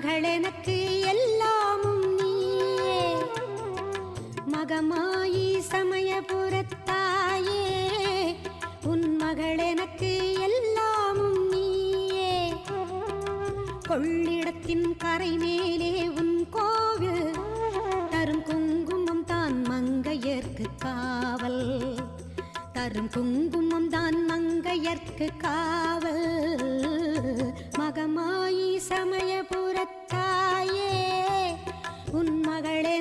மகளெனக்கு எல்லாமும் நீயே, மகமாயி சமயபுரத்தாயே, உன் மகளெனக்கு எல்லாமும் நீயே. கொள்ளிடத்தின் கரை மேலே உன் கோவில், தரும் குங்குமம் தான் மங்கையர்க்கு காவல், தரும் குங்குமம் தான் மங்கையர்க்கு காவல். மகமாயி சமயபுரத்தாயே, உன் மகளே